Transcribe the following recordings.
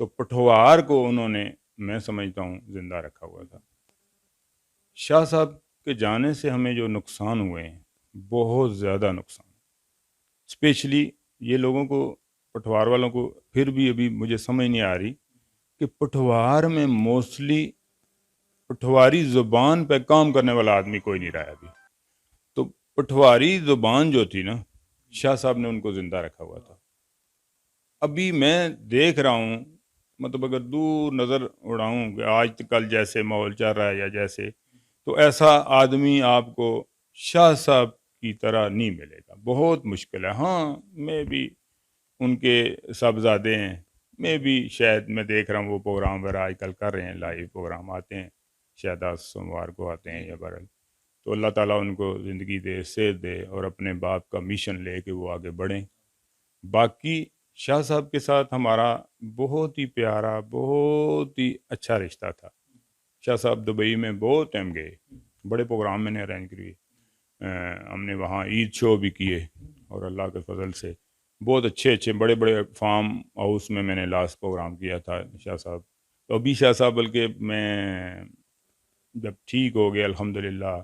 تو پٹھوار کو انہوں نے میں سمجھتا ہوں زندہ رکھا ہوا تھا۔ شاہ صاحب کے جانے سے ہمیں جو نقصان ہوئے ہیں بہت زیادہ نقصان، اسپیشلی یہ لوگوں کو، پٹھوار والوں کو پھر بھی ابھی مجھے سمجھ نہیں آ رہی کہ پٹھوار میں موسٹلی پٹھواری زبان پہ کام کرنے والا آدمی کوئی نہیں رہا ابھی۔ تو پٹھواری زبان جو تھی نا، شاہ صاحب نے ان کو زندہ رکھا ہوا تھا۔ ابھی میں دیکھ رہا ہوں، مطلب اگر دور نظر اڑاؤں کہ آج کل جیسے ماحول چل رہا ہے یا جیسے، تو ایسا آدمی آپ کو شاہ صاحب کی طرح نہیں ملے گا، بہت مشکل ہے۔ ہاں میں بھی ان کے صاحبزادے ہیں، میں بھی شاید میں دیکھ رہا ہوں وہ پروگرام وغیرہ آج کل کر رہے ہیں، لائیو پروگرام آتے ہیں، شاید آج سوموار کو آتے ہیں یا برل، تو اللہ تعالیٰ ان کو زندگی دے، صحت دے، اور اپنے باپ کا مشن لے کے وہ آگے بڑھیں۔ باقی شاہ صاحب کے ساتھ ہمارا بہت ہی پیارا، بہت ہی اچھا رشتہ تھا۔ شاہ صاحب دبئی میں بہت ٹائم گئے، بڑے پروگرام میں نے ارینج کری، ہم نے وہاں عید شو بھی کیے، اور اللہ کے فضل سے بہت اچھے اچھے بڑے بڑے فارم ہاؤس میں نے لاسٹ پروگرام کیا تھا شاہ صاحب۔ تو ابھی شاہ صاحب بلکہ میں جب ٹھیک ہو گئے الحمدللہ،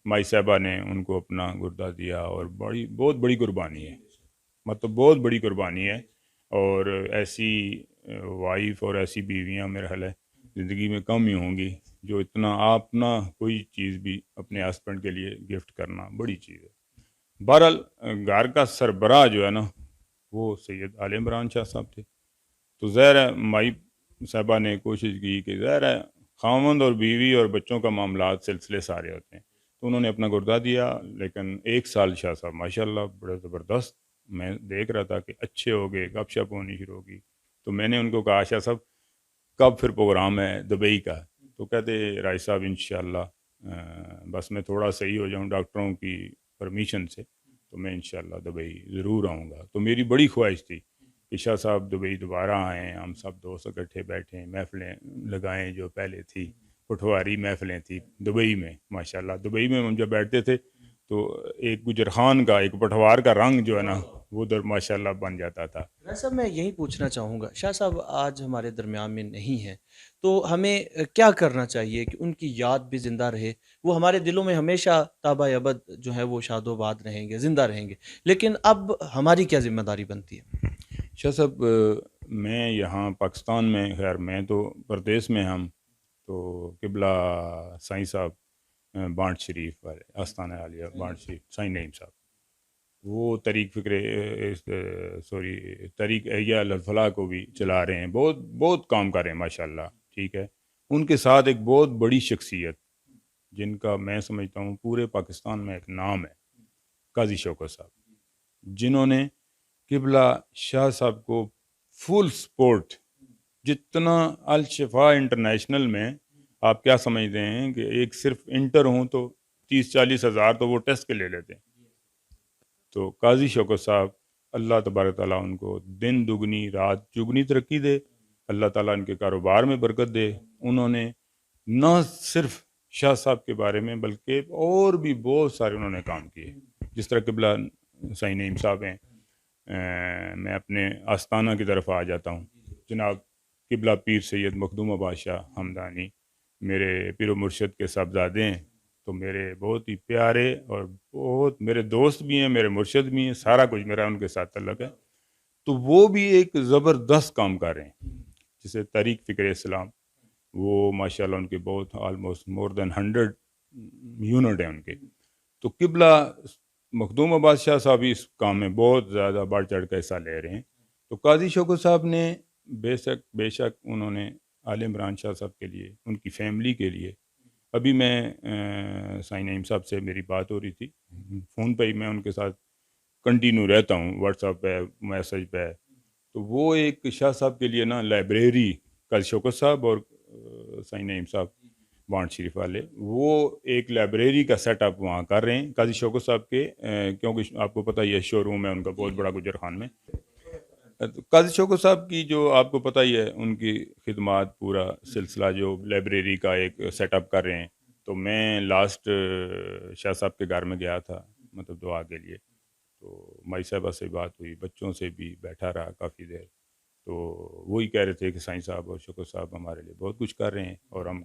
مائی صاحبہ نے ان کو اپنا گردہ دیا، اور بہت بڑی قربانی ہے، مطلب بہت بڑی قربانی ہے، اور ایسی وائف اور ایسی بیویاں میرا خیال ہے زندگی میں کم ہی ہوں گی جو اتنا اپنا کوئی چیز بھی اپنے ہسبینڈ کے لیے گفٹ کرنا بڑی چیز ہے۔ بہرحال گھر کا سربراہ جو ہے نا وہ سید آل عمران شاہ صاحب تھے۔ تو ظاہر ہے مائی صاحبہ نے کوشش کی کہ ظاہر ہے خاوند اور بیوی اور بچوں کا معاملات سلسلے سارے ہوتے ہیں، تو انہوں نے اپنا گردہ دیا، لیکن 1 سال شاہ صاحب ماشاءاللہ بڑے زبردست، میں دیکھ رہا تھا کہ اچھے ہو گئے، گپ شپ ہونی شروع ہوگی۔ تو میں نے ان کو کہا شاہ صاحب کب پھر پروگرام ہے دبئی کا؟ تو کہتے رائی صاحب انشاءاللہ بس میں تھوڑا صحیح ہو جاؤں ڈاکٹروں کی پرمیشن سے، تو میں انشاءاللہ دبئی ضرور آؤں گا۔ تو میری بڑی خواہش تھی کہ شاہ صاحب دبئی دوبارہ آئیں، ہم سب دوست اکٹھے بیٹھیں، محفلیں لگائیں، جو پہلے تھی پٹھواری محفلیں تھی دبئی میں۔ ماشاءاللہ دبئی میں ہم جب بیٹھتے تھے تو ایک گجر خان کا، ایک پٹھوار کا رنگ جو ہے نا وہ ادھر ماشاءاللہ بن جاتا تھا۔ صاحب میں یہی پوچھنا چاہوں گا، شاہ صاحب آج ہمارے درمیان میں نہیں ہیں، تو ہمیں کیا کرنا چاہیے کہ ان کی یاد بھی زندہ رہے؟ وہ ہمارے دلوں میں ہمیشہ تابع ابد جو ہے وہ شاد و باد رہیں گے، زندہ رہیں گے، لیکن اب ہماری کیا ذمہ داری بنتی ہے؟ شاہ صاحب میں یہاں پاکستان میں، خیر میں تو پردیس میں، ہم تو قبلہ سائیں صاحب بانٹ شریف والے آستانہ عالیہ بانٹ شریف سائیں نعیم صاحب، وہ طریق فکر طریق احیاء الفلاح کو بھی چلا رہے ہیں، بہت بہت کام کر رہے ہیں ماشاءاللہ، ٹھیک ہے۔ ان کے ساتھ ایک بہت بڑی شخصیت جن کا میں سمجھتا ہوں پورے پاکستان میں ایک نام ہے، قاضی شوکت صاحب، جنہوں نے قبلہ شاہ صاحب کو فل سپورٹ، جتنا الشفا انٹرنیشنل میں آپ کیا سمجھتے ہیں کہ ایک صرف انٹر ہوں تو 30-40 ہزار تو وہ ٹیسٹ کے لے لیتے ہیں۔ تو قاضی شوکت صاحب، اللہ تبارک تعالیٰ ان کو دن دگنی رات چگنی ترقی دے، اللہ تعالیٰ ان کے کاروبار میں برکت دے۔ انہوں نے نہ صرف شاہ صاحب کے بارے میں بلکہ اور بھی بہت سارے انہوں نے کام کیے، جس طرح قبلہ سائیں نعیم صاحب ہیں۔ میں اپنے آستانہ کی طرف آ جاتا ہوں، جناب قبلہ پیر سید مخدوم آباد شاہ ہمدانی میرے پیر و مرشد کے صاحبزادے ہیں، تو میرے بہت ہی پیارے اور بہت میرے دوست بھی ہیں، میرے مرشد بھی ہیں، سارا کچھ میرا ان کے ساتھ تعلق ہے۔ تو وہ بھی ایک زبردست کام کر رہے ہیں، جسے تحریک فکر اسلام، وہ ماشاءاللہ ان کے بہت آلموسٹ مور دین 100 یونٹ ہیں ان کے۔ تو قبلہ مخدوم آباد شاہ صاحب اس کام میں بہت زیادہ بڑھ چڑھ کا حصہ لے رہے ہیں۔ تو قاضی شوکت صاحب نے بے شک انہوں نے آل عمران شاہ صاحب کے لیے، ان کی فیملی کے لیے، ابھی میں سائیں نعیم صاحب سے میری بات ہو رہی تھی فون پہ ہی، میں ان کے ساتھ کنٹینیو رہتا ہوں، واٹس ایپ پہ، میسج پہ، تو وہ ایک شاہ صاحب کے لیے نا لائبریری، قاضی شوکت صاحب اور سائیں نعیم صاحب بانٹ شریف والے، وہ ایک لائبریری کا سیٹ اپ وہاں کر رہے ہیں قاضی شوکت صاحب کے، کیونکہ آپ کو پتہ ہی ہے شو روم ہے ان کا بہت بڑا گجر خان میں۔ قاضی شوکت صاحب کی جو آپ کو پتہ ہی ہے ان کی خدمات، پورا سلسلہ جو لائبریری کا ایک سیٹ اپ کر رہے ہیں۔ تو میں لاسٹ شاہ صاحب کے گھر میں گیا تھا، مطلب دعا کے لیے، تو مائی صاحبہ سے بات ہوئی، بچوں سے بھی بیٹھا رہا کافی دیر۔ تو وہی کہہ رہے تھے کہ سائیں صاحب اور شکر صاحب ہمارے لیے بہت کچھ کر رہے ہیں، اور ہم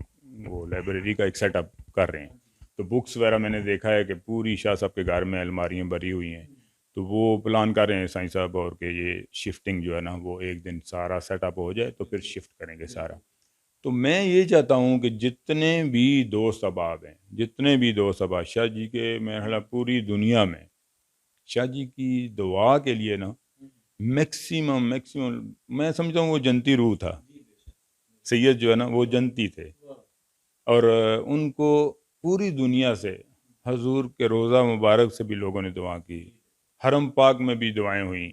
وہ لائبریری کا ایک سیٹ اپ کر رہے ہیں. تو بکس وغیرہ میں نے دیکھا ہے کہ پوری شاہ صاحب کے گھر میں الماریاں بھری ہوئی ہیں. تو وہ پلان کر رہے ہیں سائیں صاحب اور کہ یہ شفٹنگ جو ہے نا وہ ایک دن سارا سیٹ اپ ہو جائے تو پھر شفٹ کریں گے سارا. تو میں یہ چاہتا ہوں کہ جتنے بھی دوست احباب ہیں، جتنے بھی دوست احباب شاہ جی کے، میں پوری دنیا میں شاہ جی کی دعا کے لیے نا میکسیمم میں سمجھتا ہوں وہ جنتی روح تھا. سید جو ہے نا وہ جنتی تھے، اور ان کو پوری دنیا سے حضور کے روضہ مبارک سے بھی لوگوں نے دعا کی، حرم پاک میں بھی دعائیں ہوئیں.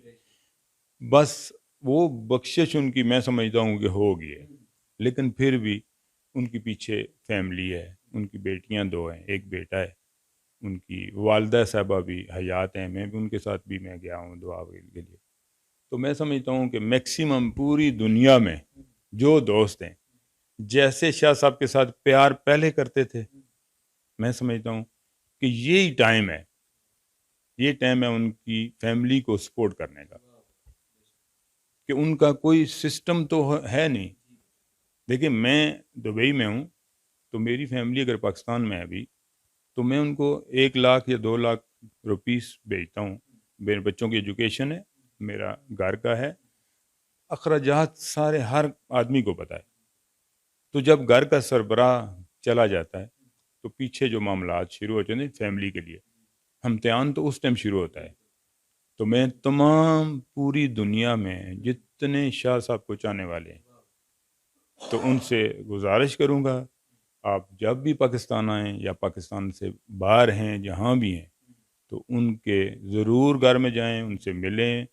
بس وہ بخشش ان کی میں سمجھتا ہوں کہ ہوگی ہے، لیکن پھر بھی ان کے پیچھے فیملی ہے. ان کی بیٹیاں 2 ہیں، ایک بیٹا ہے. ان کی والدہ صاحبہ بھی حیات ہیں، میں بھی ان کے ساتھ بھی میں گیا ہوں دعا کے لیے. تو میں سمجھتا ہوں کہ میکسیمم پوری دنیا میں جو دوست ہیں جیسے شاہ صاحب کے ساتھ پیار پہلے کرتے تھے، میں سمجھتا ہوں کہ یہی ٹائم ہے، یہ ٹائم ہے ان کی فیملی کو سپورٹ کرنے کا، کہ ان کا کوئی سسٹم تو ہے نہیں. دیکھیں میں دبئی میں ہوں، تو میری فیملی اگر پاکستان میں ہے ابھی، تو میں ان کو 1 لاکھ یا 2 لاکھ روپیز بھیجتا ہوں. میرے بچوں کی ایجوکیشن ہے، میرا گھر کا ہے، اخراجات سارے ہر آدمی کو پتہ ہے. تو جب گھر کا سربراہ چلا جاتا ہے تو پیچھے جو معاملات شروع ہو جاتے ہیں فیملی کے لیے، امتحان تو اس ٹائم شروع ہوتا ہے. تو میں تمام پوری دنیا میں جتنے شاہ صاحب کو چاہنے والے ہیں تو ان سے گزارش کروں گا، آپ جب بھی پاکستان آئیں یا پاکستان سے باہر ہیں جہاں بھی ہیں، تو ان کے ضرور گھر میں جائیں، ان سے ملیں،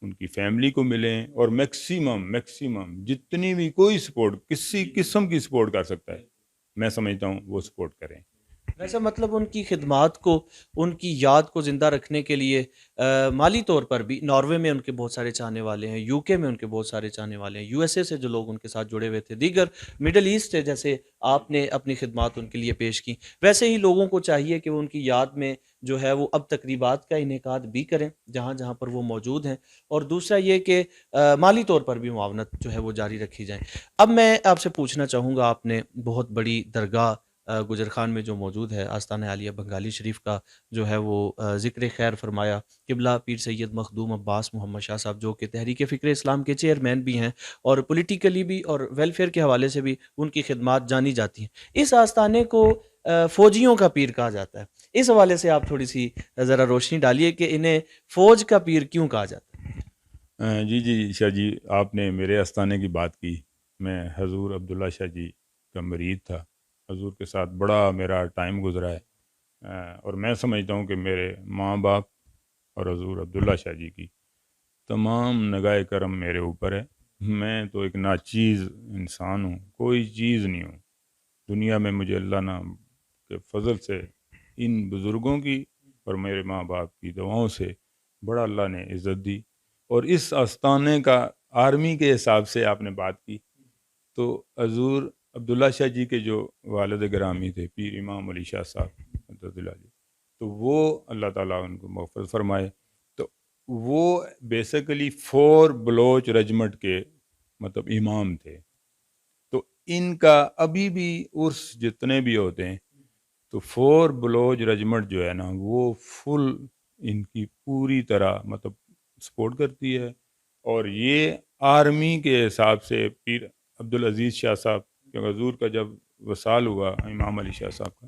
ان کی فیملی کو ملیں، اور میکسیمم جتنی بھی کوئی سپورٹ کسی قسم کی سپورٹ کر سکتا ہے، میں سمجھتا ہوں وہ سپورٹ کریں. ویسے مطلب ان کی خدمات کو، ان کی یاد کو زندہ رکھنے کے لیے مالی طور پر بھی ناروے میں ان کے بہت سارے چاہنے والے ہیں، یو کے میں ان کے بہت سارے چاہنے والے ہیں، USA سے جو لوگ ان کے ساتھ جڑے ہوئے تھے، دیگر مڈل ایسٹ سے جیسے آپ نے اپنی خدمات ان کے لیے پیش کی، ویسے ہی لوگوں کو چاہیے کہ وہ ان کی یاد میں جو ہے وہ اب تقریبات کا انعقاد بھی کریں جہاں جہاں پر وہ موجود ہیں، اور دوسرا یہ کہ مالی طور پر بھی معاونت جو ہے وہ جاری رکھی جائے. اب میں آپ سے پوچھنا چاہوں گا، آپ نے بہت بڑی درگاہ گجر خان میں جو موجود ہے آستانہ عالیہ بنگالی شریف کا جو ہے وہ ذکر خیر فرمایا. قبلہ پیر سید مخدوم عباس محمد شاہ صاحب جو کہ تحریک فکر اسلام کے چیئرمین بھی ہیں، اور پولیٹیکلی بھی اور ویلفیئر کے حوالے سے بھی ان کی خدمات جانی جاتی ہیں. اس آستانے کو فوجیوں کا پیر کہا جاتا ہے. اس حوالے سے آپ تھوڑی سی ذرا روشنی ڈالیے کہ انہیں فوج کا پیر کیوں کہا جاتا ہے. جی شاہ جی، آپ نے میرے آستانے کی بات کی. میں حضور عبداللہ شاہ جی کا مرید تھا، حضور کے ساتھ بڑا میرا ٹائم گزرا ہے، اور میں سمجھتا ہوں کہ میرے ماں باپ اور حضور عبداللہ شاہ جی کی تمام نگاہ کرم میرے اوپر ہے. میں تو ایک ناچیز انسان ہوں، کوئی چیز نہیں ہوں دنیا میں. مجھے اللہ نے کے فضل سے ان بزرگوں کی اور میرے ماں باپ کی دعاؤں سے بڑا اللہ نے عزت دی. اور اس آستانے کا آرمی کے حساب سے آپ نے بات کی، تو حضور عبداللہ شاہ جی کے جو والد گرامی تھے پیر امام علی شاہ صاحب حضرت اللہ جی، تو وہ اللہ تعالیٰ ان کو مغفرت فرمائے. تو وہ بیسیکلی 4 بلوچ رجمنٹ کے مطلب امام تھے. تو ان کا ابھی بھی عرس جتنے بھی ہوتے ہیں تو 4 بلوچ رجمنٹ جو ہے نا وہ فل ان کی پوری طرح مطلب سپورٹ کرتی ہے. اور یہ آرمی کے حساب سے پیر عبدالعزیز شاہ صاحب، کیونکہ حضور کا جب وصال ہوا امام علی شاہ صاحب کا،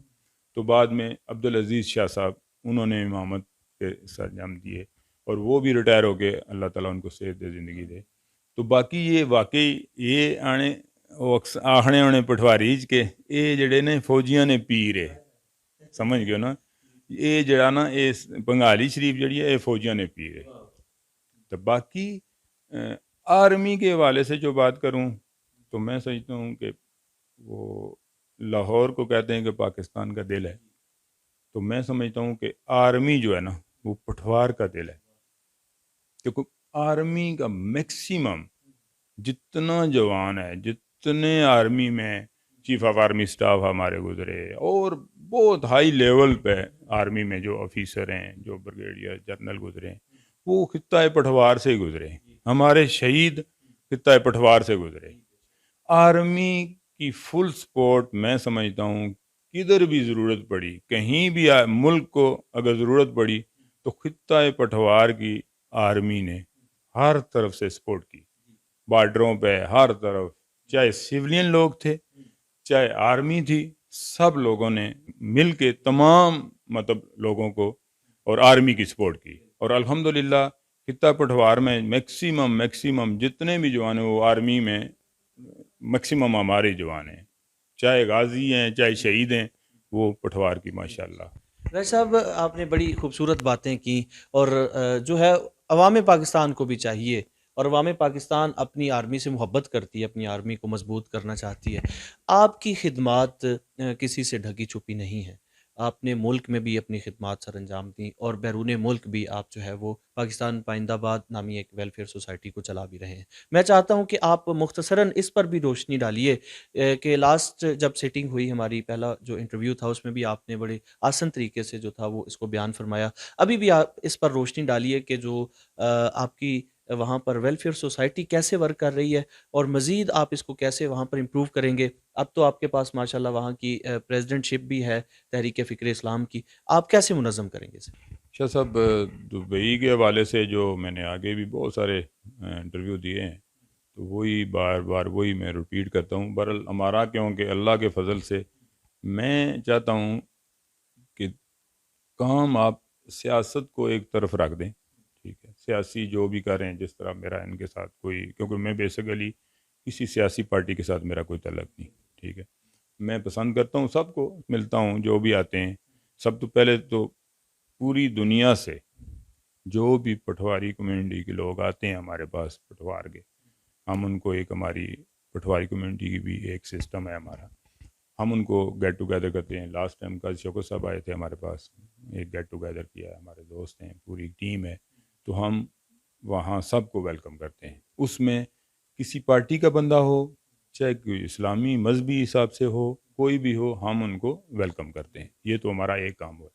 تو بعد میں عبدالعزیز شاہ صاحب انہوں نے امامت کے سرانجام دیے، اور وہ بھی ریٹائر ہو کے اللہ تعالیٰ ان کو صحت دے، زندگی دے. تو باقی یہ واقعی یہ آخنے ہونے پٹھواریج کے یہ جڑے نے فوجیاں نے پیر ہے، سمجھ گئے نا. یہ جڑا نا یہ بنگالی شریف جڑی ہے یہ فوجیاں نے پیر ہے. تو باقی آرمی کے حوالے سے جو بات کروں تو میں سمجھتا ہوں کہ وہ لاہور کو کہتے ہیں کہ پاکستان کا دل ہے. تو میں سمجھتا ہوں کہ آرمی جو ہے نا وہ پٹھوار کا دل ہے، کیونکہ آرمی کا میکسیمم جتنا جوان ہے، جتنے آرمی میں چیف آف آرمی سٹاف ہمارے گزرے، اور بہت ہائی لیول پہ آرمی میں جو آفیسر ہیں، جو بریگیڈیئر جنرل گزرے ہیں، وہ خطہ پٹھوار سے ہی گزرے. ہمارے شہید خطہ پٹھوار سے گزرے. آرمی کی فل سپورٹ میں سمجھتا ہوں کدھر بھی ضرورت پڑی, کہیں بھی ملک کو اگر ضرورت پڑی تو خطہ پٹھوار کی آرمی نے ہر طرف سے سپورٹ کی, بارڈروں پہ ہر طرف, چاہے سیولین لوگ تھے چاہے آرمی تھی, سب لوگوں نے مل کے تمام مطلب لوگوں کو اور آرمی کی سپورٹ کی. اور الحمدللہ خطہ پٹھوار میں میکسیمم جتنے بھی جوان ہیں وہ آرمی میں میکسیمم ہمارے جوان ہیں, چاہے غازی ہیں چاہے شہید ہیں, وہ پٹھوار کی ماشاءاللہ. رائے صاحب آپ نے بڑی خوبصورت باتیں کی, اور جو ہے عوام پاکستان کو بھی چاہیے, اور عوام پاکستان اپنی آرمی سے محبت کرتی ہے, اپنی آرمی کو مضبوط کرنا چاہتی ہے. آپ کی خدمات کسی سے ڈھکی چھپی نہیں ہیں, آپ نے ملک میں بھی اپنی خدمات سر انجام دیں, اور بیرون ملک بھی آپ جو ہے وہ پاکستان پائندہ آباد نامی ایک ویلفیئر سوسائٹی کو چلا بھی رہے ہیں. میں چاہتا ہوں کہ آپ مختصراً اس پر بھی روشنی ڈالیے کہ لاسٹ جب سیٹنگ ہوئی ہماری, پہلا جو انٹرویو تھا اس میں بھی آپ نے بڑے آسن طریقے سے جو تھا وہ اس کو بیان فرمایا. ابھی بھی آپ اس پر روشنی ڈالیے کہ جو آپ کی وہاں پر ویلفیئر سوسائٹی کیسے ورک کر رہی ہے, اور مزید آپ اس کو کیسے وہاں پر امپروو کریں گے. اب تو آپ کے پاس ماشاءاللہ وہاں کی پریزیڈنٹ شپ بھی ہے تحریک فکر اسلام کی, آپ کیسے منظم کریں گے اسے؟ شاہ صاحب, دبئی کے حوالے سے جو میں نے آگے بھی بہت سارے انٹرویو دیے ہیں, تو وہی بار بار وہی میں ریپیٹ کرتا ہوں. بہرحال ہمارا کیونکہ اللہ کے فضل سے میں چاہتا ہوں کہ کام آپ سیاست کو ایک طرف رکھ دیں, ٹھیک ہے, سیاسی جو بھی کریں, جس طرح میرا ان کے ساتھ کوئی, کیونکہ میں بیسیکلی کسی سیاسی پارٹی کے ساتھ میرا کوئی تعلق نہیں, ٹھیک ہے. میں پسند کرتا ہوں سب کو ملتا ہوں جو بھی آتے ہیں. سب تو پہلے تو پوری دنیا سے جو بھی پٹھواری کمیونٹی کے لوگ آتے ہیں ہمارے پاس پٹھوار کے, ہم ان کو ایک, ہماری پٹھواری کمیونٹی کی بھی ایک سسٹم ہے ہمارا, ہم ان کو گیٹ ٹوگیدر کرتے ہیں. لاسٹ ٹائم کل شوکت صاحب آئے تھے ہمارے پاس, ایک گیٹ ٹوگیدر کیا ہے, ہمارے دوست ہیں, پوری ٹیم ہے, تو ہم وہاں سب کو ویلکم کرتے ہیں. اس میں کسی پارٹی کا بندہ ہو, چاہے کوئی اسلامی مذہبی حساب سے ہو, کوئی بھی ہو, ہم ان کو ویلکم کرتے ہیں. یہ تو ہمارا ایک کام ہوا.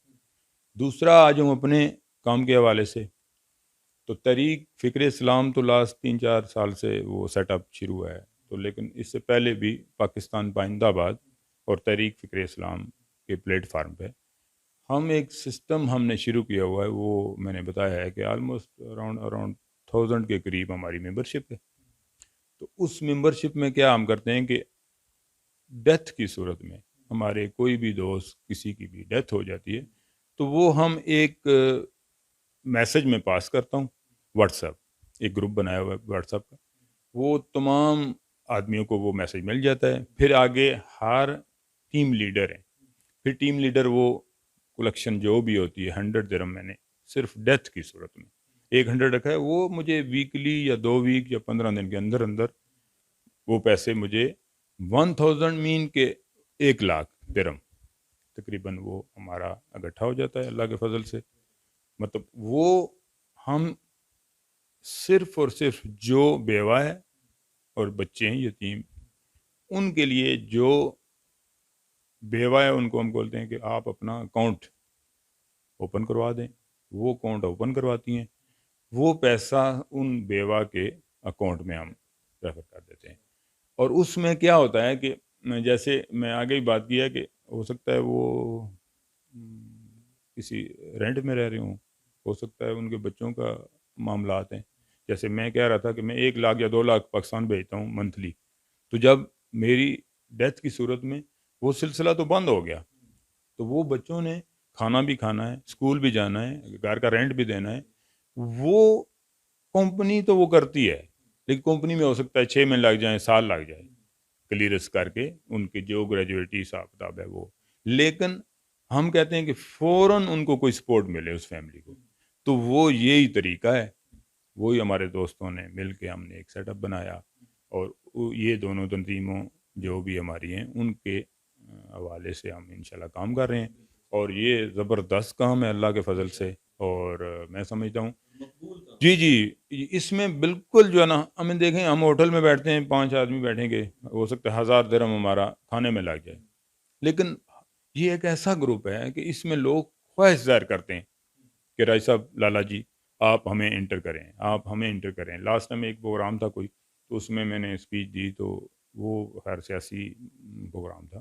دوسرا آج ہم اپنے کام کے حوالے سے, تو تحریک فکر اسلام تو لاسٹ 3-4 سال سے وہ سیٹ اپ شروع ہوا ہے, تو لیکن اس سے پہلے بھی پاکستان پائندہ آباد اور تحریک فکر اسلام کے پلیٹ فارم پہ ہم ایک سسٹم ہم نے شروع کیا ہوا ہے. وہ میں نے بتایا ہے کہ آلموسٹ اراؤنڈ 1000 کے قریب ہماری ممبرشپ ہے. تو اس ممبرشپ میں کیا ہم کرتے ہیں کہ ڈیتھ کی صورت میں ہمارے کوئی بھی دوست کسی کی بھی ڈیتھ ہو جاتی ہے, تو وہ ہم ایک میسج میں پاس کرتا ہوں. واٹس ایپ ایک گروپ بنایا ہوا ہے واٹس ایپ کا, وہ تمام آدمیوں کو وہ میسج مل جاتا ہے. پھر آگے ہر ٹیم لیڈر ہیں, پھر ٹیم لیڈر وہ کلیکشن جو بھی ہوتی ہے 100 درہم میں نے صرف ڈیتھ کی صورت میں 100 رکھا ہے, وہ مجھے ویکلی یا 2 ویک یا 15 دن کے اندر اندر وہ پیسے مجھے 1000 مین کے 1 لاکھ درہم تقریباً وہ ہمارا اکٹھا ہو جاتا ہے اللہ کے فضل سے. مطلب وہ ہم صرف اور صرف جو بیوہ ہے اور بچے ہیں یتیم, ان کے لیے جو بیوہ ہے ان کو ہم بولتے ہیں کہ آپ اپنا اکاؤنٹ اوپن کروا دیں. وہ اکاؤنٹ اوپن کرواتی ہیں, وہ پیسہ ان بیوہ کے اکاؤنٹ میں ہم ریفر کر دیتے ہیں. اور اس میں کیا ہوتا ہے کہ جیسے میں آگے ہی بات کیا کہ ہو سکتا ہے وہ کسی رینٹ میں رہ رہے ہوں, ہو سکتا ہے ان کے بچوں کا معاملات ہیں. جیسے میں کہہ رہا تھا کہ میں 1 لاکھ یا 2 لاکھ پاکستان بھیجتا ہوں منتھلی, تو جب میری ڈیتھ کی صورت میں وہ سلسلہ تو بند ہو گیا, تو وہ بچوں نے کھانا بھی کھانا ہے, اسکول بھی جانا ہے, گھر کا رینٹ بھی دینا ہے. وہ کمپنی تو وہ کرتی ہے, لیکن کمپنی میں ہو سکتا ہے 6 مہینے لگ جائیں, سال لگ جائے کلیئرنس کر کے, ان کی جو گریجویٹی حساب کتاب ہے وہ. لیکن ہم کہتے ہیں کہ فوراً ان کو کوئی سپورٹ ملے اس فیملی کو, تو وہ یہی طریقہ ہے. وہی ہمارے دوستوں نے مل کے ہم نے ایک سیٹ اپ بنایا, اور یہ دونوں تنظیموں جو بھی ہماری ہیں ان کے حوالے سے ہم انشاءاللہ کام کر رہے ہیں. اور یہ زبردست کام ہے اللہ کے فضل سے, اور میں سمجھتا ہوں جی اس میں بالکل جو ہے نا, ہمیں دیکھیں ہم ہوٹل میں بیٹھتے ہیں, 5 آدمی بیٹھیں گے, ہو سکتا ہے 1000 درہم ہمارا کھانے میں لگ جائے, لیکن یہ ایک ایسا گروپ ہے کہ اس میں لوگ خواہش ظاہر کرتے ہیں کہ رائی صاحب لالا جی آپ ہمیں انٹر کریں, آپ ہمیں انٹر کریں. لاسٹ ٹائم ایک پروگرام تھا کوئی, تو اس میں نے اسپیچ دی، تو وہ خیر سیاسی پروگرام تھا،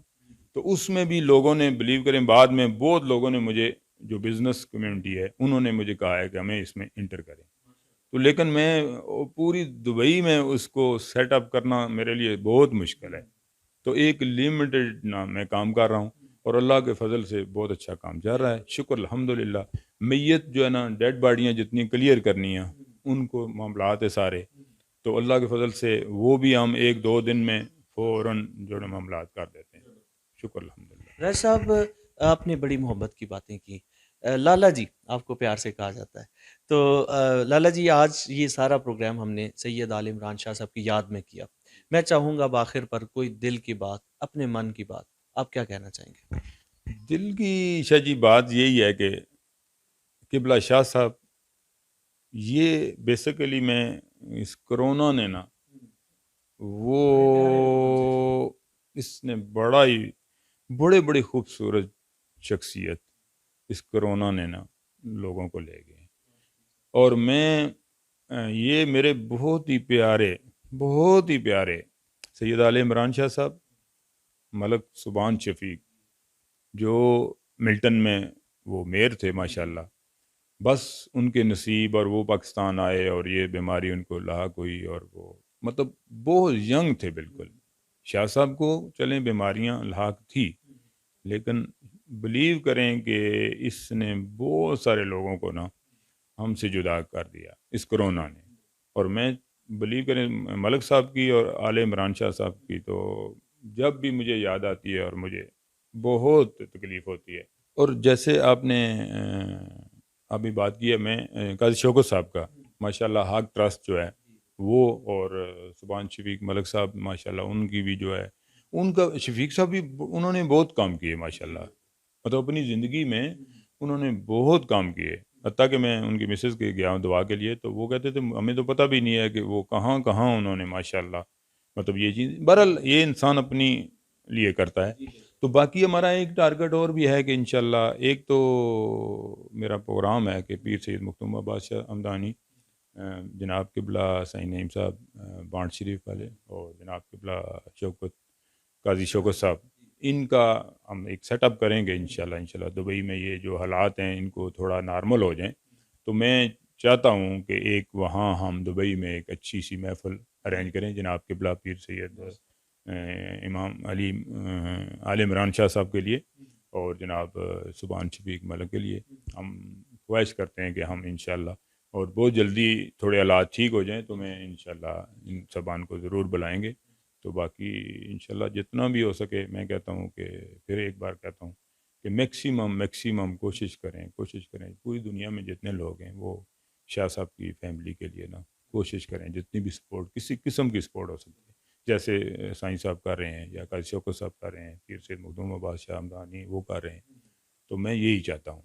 تو اس میں بھی لوگوں نے بلیو کریں، بعد میں بہت لوگوں نے مجھے، جو بزنس کمیونٹی ہے انہوں نے مجھے کہا ہے کہ ہمیں اس میں انٹر کریں، تو لیکن میں پوری دبئی میں اس کو سیٹ اپ کرنا میرے لیے بہت مشکل ہے، تو ایک لمیٹڈ نا میں کام کر رہا ہوں، اور اللہ کے فضل سے بہت اچھا کام چل رہا ہے، شکر الحمدللہ۔ میت جو ہے نا، ڈیڈ باڈیاں جتنی کلیئر کرنی ہیں ان کو معاملات ہے سارے، تو اللہ کے فضل سے وہ بھی ہم 1-2 دن میں فوراً جو ہے معاملات کر دیتے ہیں، شکر الحمدللہ۔ راج صاحب، آپ نے بڑی محبت کی باتیں کی، لالا جی آپ کو پیار سے کہا جاتا ہے، تو لالا جی آج یہ سارا پروگرام ہم نے سید آل عمران شاہ صاحب کی یاد میں کیا، میں چاہوں گا بآخر پر کوئی دل کی بات، اپنے من کی بات، آپ کیا کہنا چاہیں گے؟ دل کی شاہ جی بات یہی ہے کہ قبلہ شاہ صاحب، یہ بیسیکلی میں اس کرونا نے نا، وہ اس نے بڑا ہی بڑے خوبصورت شخصیت اس کرونا نے نا لوگوں کو لے گئے، اور میں یہ میرے بہت ہی پیارے سید آل عمران شاہ صاحب، ملک سبحان شفیق، جو ملٹن میں وہ میئر تھے ماشاءاللہ، بس ان کے نصیب، اور وہ پاکستان آئے اور یہ بیماری ان کو لاحق ہوئی، اور وہ مطلب بہت ینگ تھے بالکل، شاہ صاحب کو چلیں بیماریاں لاحق تھی، لیکن بلیو کریں کہ اس نے بہت سارے لوگوں کو نا ہم سے جدا کر دیا اس کرونا نے، اور میں بلیو کریں ملک صاحب کی اور آل عمران شاہ صاحب کی، تو جب بھی مجھے یاد آتی ہے اور مجھے بہت تکلیف ہوتی ہے، اور جیسے آپ نے ابھی بات کی ہے، میں قاضی شوکت صاحب کا ماشاءاللہ حق ٹرسٹ جو ہے وہ، اور سبحان شفیق ملک صاحب ماشاءاللہ ان کی بھی جو ہے، ان کا شفیق صاحب بھی انہوں نے بہت کام کیے ماشاءاللہ، مطلب اپنی زندگی میں انہوں نے بہت کام کیے، حتیٰ کہ میں ان کی مسز کے گیا ہوں دعا کے لیے، تو وہ کہتے تھے ہمیں تو پتہ بھی نہیں ہے کہ وہ کہاں انہوں نے ماشاءاللہ مطلب یہ چیز، بہرحال یہ انسان اپنی لیے کرتا ہے، تو باقی ہمارا ایک ٹارگٹ اور بھی ہے کہ انشاءاللہ، ایک تو میرا پروگرام ہے کہ پیر سید مختوم عباس شاہ ہمدانی، جناب قبلہ سائیں نعیم صاحب بانٹ شریف والے، اور جناب قبلہ شوکت قاضی شوکت صاحب، ان کا ہم ایک سیٹ اپ کریں گے انشاءاللہ دبئی میں، یہ جو حالات ہیں ان کو تھوڑا نارمل ہو جائیں، تو میں چاہتا ہوں کہ ایک وہاں ہم دبئی میں ایک اچھی سی محفل ارینج کریں، جناب قبلہ پیر سید امام علی آل عمران شاہ صاحب کے لیے، اور جناب سبحان شفیق ملک کے لیے، ہم خواہش کرتے ہیں کہ ہم انشاءاللہ، اور بہت جلدی تھوڑے حالات ٹھیک ہو جائیں تو میں انشاءاللہ ان سبان کو ضرور بلائیں گے، تو باقی انشاءاللہ جتنا بھی ہو سکے، میں کہتا ہوں کہ پھر ایک بار کہتا ہوں کہ میکسیمم کوشش کریں پوری دنیا میں جتنے لوگ ہیں وہ شاہ صاحب کی فیملی کے لیے نا کوشش کریں، جتنی بھی سپورٹ کسی قسم کی سپورٹ ہو سکتی ہے، جیسے سائیں صاحب کر رہے ہیں یا قاضی شوکت صاحب کر رہے ہیں، پیر سید مخدوم عباس شاہ ہمدانی وہ کر رہے ہیں، تو میں یہی چاہتا ہوں۔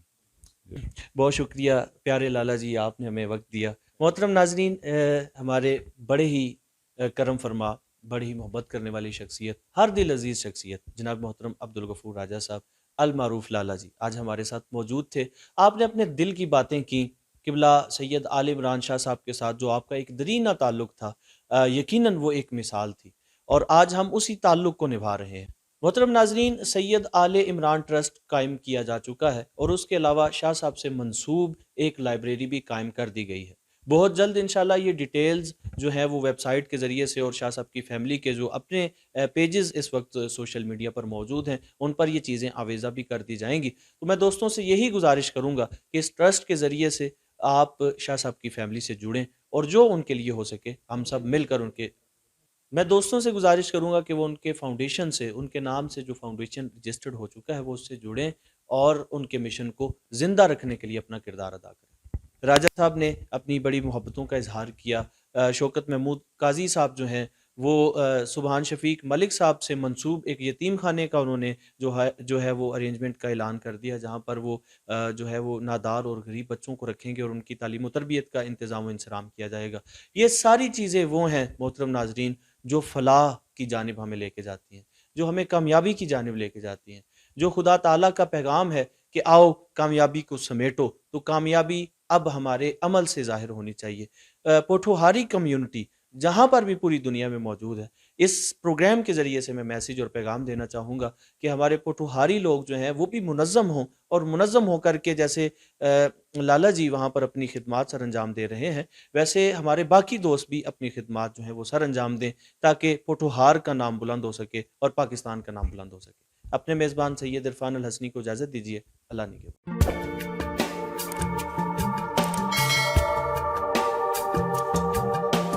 بہت شکریہ پیارے لالا جی، آپ نے ہمیں وقت دیا۔ محترم ناظرین، ہمارے بڑے ہی کرم فرما، بڑی ہی محبت کرنے والی شخصیت، ہر دل عزیز شخصیت جناب محترم عبدالغفور راجہ صاحب المعروف لالا جی آج ہمارے ساتھ موجود تھے۔ آپ نے اپنے دل کی باتیں کی، قبلہ سید آل عمران شاہ صاحب کے ساتھ جو آپ کا ایک درینہ تعلق تھا، یقیناً وہ ایک مثال تھی، اور آج ہم اسی تعلق کو نبھا رہے ہیں۔ محترم ناظرین، سید آل عمران ٹرسٹ قائم کیا جا چکا ہے، اور اس کے علاوہ شاہ صاحب سے منسوب ایک لائبریری بھی قائم کر دی گئی ہے۔ بہت جلد انشاءاللہ یہ ڈیٹیلز جو ہیں وہ ویب سائٹ کے ذریعے سے، اور شاہ صاحب کی فیملی کے جو اپنے پیجز اس وقت سوشل میڈیا پر موجود ہیں، ان پر یہ چیزیں آویزہ بھی کر دی جائیں گی۔ تو میں دوستوں سے یہی گزارش کروں گا کہ اس ٹرسٹ کے ذریعے سے آپ شاہ صاحب کی فیملی سے جڑیں، اور جو ان کے لیے ہو سکے ہم سب مل کر میں دوستوں سے گزارش کروں گا کہ وہ ان کے فاؤنڈیشن سے، ان کے نام سے جو فاؤنڈیشن رجسٹرڈ ہو چکا ہے، وہ اس سے جڑیں اور ان کے مشن کو زندہ رکھنے کے لیے اپنا کردار ادا کریں۔ راجہ صاحب نے اپنی بڑی محبتوں کا اظہار کیا۔ شوکت محمود قاضی صاحب جو ہیں وہ سبحان شفیق ملک صاحب سے منسوب ایک یتیم خانے کا انہوں نے جو ہے وہ ارینجمنٹ کا اعلان کر دیا، جہاں پر وہ جو ہے وہ نادار اور غریب بچوں کو رکھیں گے، اور ان کی تعلیم و تربیت کا انتظام و انصرام کیا جائے گا۔ یہ ساری چیزیں وہ ہیں محترم ناظرین جو فلاح کی جانب ہمیں لے کے جاتی ہیں، جو ہمیں کامیابی کی جانب لے کے جاتی ہیں، جو خدا تعالیٰ کا پیغام ہے کہ آؤ کامیابی کو سمیٹو، تو کامیابی اب ہمارے عمل سے ظاہر ہونی چاہیے۔ پوٹھوہاری کمیونٹی جہاں پر بھی پوری دنیا میں موجود ہے. اس پروگرام کے ذریعے سے میں میسیج اور پیغام دینا چاہوں گا کہ ہمارے پوٹھوہاری لوگ جو ہیں وہ بھی منظم ہوں، اور منظم ہو کر کے جیسے لالا جی وہاں پر اپنی خدمات سر انجام دے رہے ہیں، ویسے ہمارے باقی دوست بھی اپنی خدمات جو ہیں وہ سر انجام دیں، تاکہ پوٹھوہار کا نام بلند ہو سکے اور پاکستان کا نام بلند ہو سکے. اپنے میزبان سید عرفان الحسنی کو اجازت دیجیے. اللہ نگہبان.